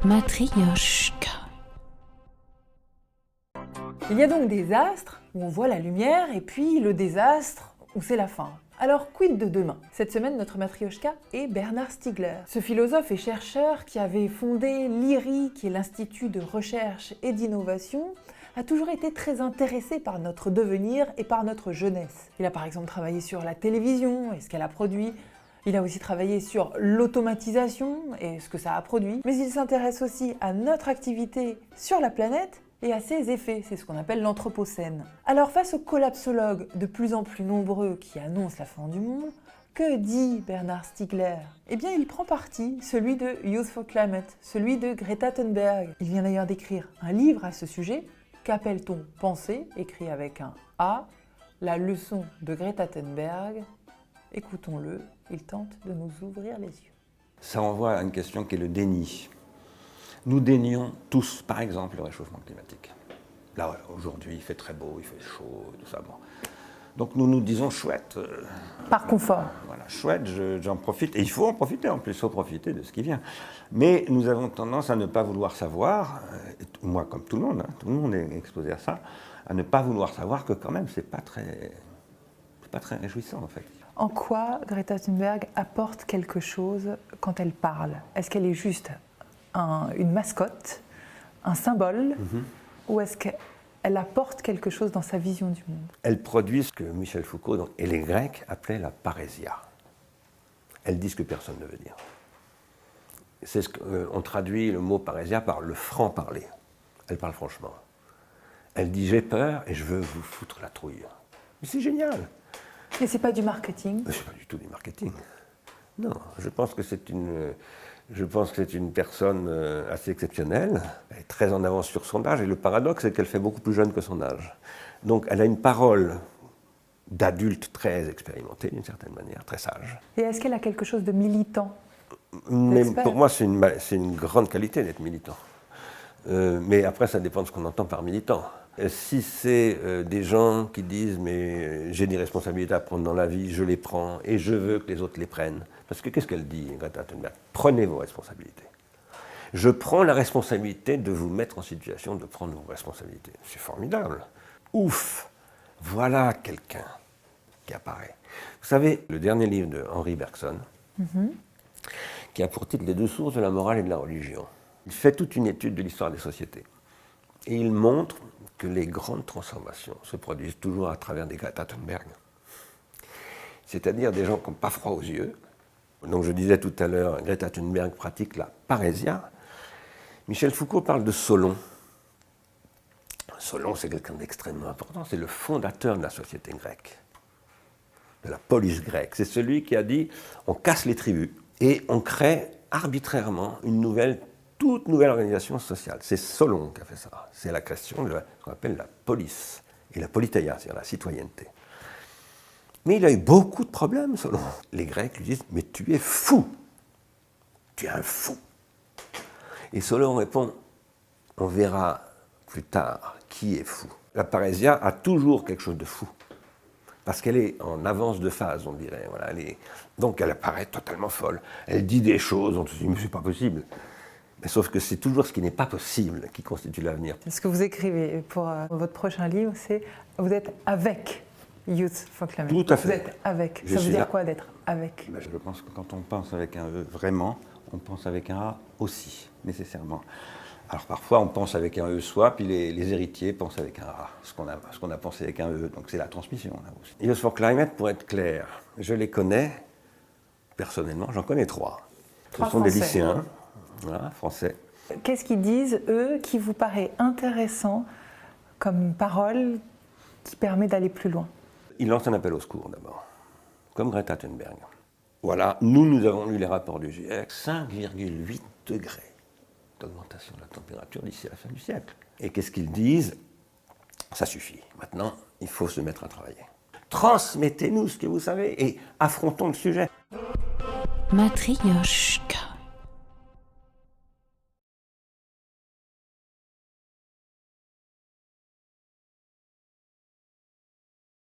Matryoshka. Il y a donc des astres où on voit la lumière et puis le désastre où c'est la fin. Alors quid de demain? Cette semaine, notre matryoshka est Bernard Stiegler. Ce philosophe et chercheur qui avait fondé l'IRI, qui est l'Institut de recherche et d'innovation, a toujours été très intéressé par notre devenir et par notre jeunesse. Il a par exemple travaillé sur la télévision et ce qu'elle a produit. Il a aussi travaillé sur l'automatisation et ce que ça a produit. Mais il s'intéresse aussi à notre activité sur la planète et à ses effets, c'est ce qu'on appelle l'anthropocène. Alors face aux collapsologues de plus en plus nombreux qui annoncent la fin du monde, que dit Bernard Stiegler? Eh bien il prend parti, celui de Youth for Climate, celui de Greta Thunberg. Il vient d'ailleurs d'écrire un livre à ce sujet, qu'appelle-t-on Penser, écrit avec un A, la leçon de Greta Thunberg. Écoutons-le, il tente de nous ouvrir les yeux. Ça renvoie à une question qui est le déni. Nous dénions tous, par exemple, le réchauffement climatique. Là, aujourd'hui, il fait très beau, il fait chaud, tout ça. Bon. Donc nous nous disons chouette. Par confort. Voilà, chouette, j'en profite. Et il faut en profiter, en plus, il faut profiter de ce qui vient. Mais nous avons tendance à ne pas vouloir savoir, moi comme tout le monde est exposé à ça, à ne pas vouloir savoir que quand même, c'est pas très réjouissant en fait. En quoi Greta Thunberg apporte quelque chose quand elle parle? Est-ce qu'elle est juste une mascotte, un symbole, ou est-ce qu'elle apporte quelque chose dans sa vision du monde? Elle produit ce que Michel Foucault et les Grecs appelaient la parésia. Elle dit ce que personne ne veut dire. C'est ce qu'on traduit le mot parésia par le franc-parler. Elle parle franchement. Elle dit j'ai peur et je veux vous foutre la trouille. Mais c'est génial. Mais c'est pas du marketing? C'est pas du tout du marketing. Non, je pense que c'est une personne assez exceptionnelle. Elle est très en avance sur son âge et le paradoxe c'est qu'elle fait beaucoup plus jeune que son âge. Donc elle a une parole d'adulte très expérimenté d'une certaine manière, très sage. Et est-ce qu'elle a quelque chose de militant? Mais pour moi c'est une grande qualité d'être militant. Mais après ça dépend de ce qu'on entend par militant. Si c'est des gens qui disent « mais j'ai des responsabilités à prendre dans la vie, je les prends et je veux que les autres les prennent ». Parce que qu'est-ce qu'elle dit, Greta Thunberg? Prenez vos responsabilités. Je prends la responsabilité de vous mettre en situation de prendre vos responsabilités. C'est formidable. Ouf, voilà quelqu'un qui apparaît. Vous savez, le dernier livre de Henri Bergson, qui a pour titre « Les deux sources de la morale et de la religion », il fait toute une étude de l'histoire des sociétés. Et il montre que les grandes transformations se produisent toujours à travers des Greta Thunberg. C'est-à-dire des gens qui n'ont pas froid aux yeux. Donc je disais tout à l'heure, Greta Thunberg pratique la parésia. Michel Foucault parle de Solon. Solon, c'est quelqu'un d'extrêmement important, c'est le fondateur de la société grecque, de la polis grecque. C'est celui qui a dit, on casse les tribus et on crée arbitrairement toute nouvelle organisation sociale. C'est Solon qui a fait ça. C'est la création de ce qu'on appelle la polis et la politeia, c'est-à-dire la citoyenneté. Mais il a eu beaucoup de problèmes, Solon. Les Grecs lui disent « mais tu es fou, tu es un fou ». Et Solon répond « on verra plus tard qui est fou ». La parésia a toujours quelque chose de fou, parce qu'elle est en avance de phase, on dirait. Voilà, donc elle apparaît totalement folle. Elle dit des choses, on se dit « mais c'est pas possible ». Mais sauf que c'est toujours ce qui n'est pas possible qui constitue l'avenir. Ce que vous écrivez pour votre prochain livre, c'est « vous êtes avec ». Youth for Climate. Tout à fait. Vous êtes avec. Ça veut dire quoi d'être avec? Je pense que quand on pense avec un E, vraiment, on pense avec un A aussi, nécessairement. Alors parfois on pense avec un E soi, puis les héritiers pensent avec un A, ce qu'on a pensé avec un E, donc c'est la transmission là aussi. Youth for Climate, pour être clair, je les connais, personnellement, j'en connais 3. Ce sont des lycéens, voilà, français. Qu'est-ce qu'ils disent, eux, qui vous paraît intéressant comme parole qui permet d'aller plus loin? Il lance un appel au secours d'abord, comme Greta Thunberg. Voilà, nous avons lu les rapports du GIEC, 5,8 degrés d'augmentation de la température d'ici à la fin du siècle. Et qu'est-ce qu'ils disent? Ça suffit, maintenant il faut se mettre à travailler. Transmettez-nous ce que vous savez et affrontons le sujet. Matryoshka.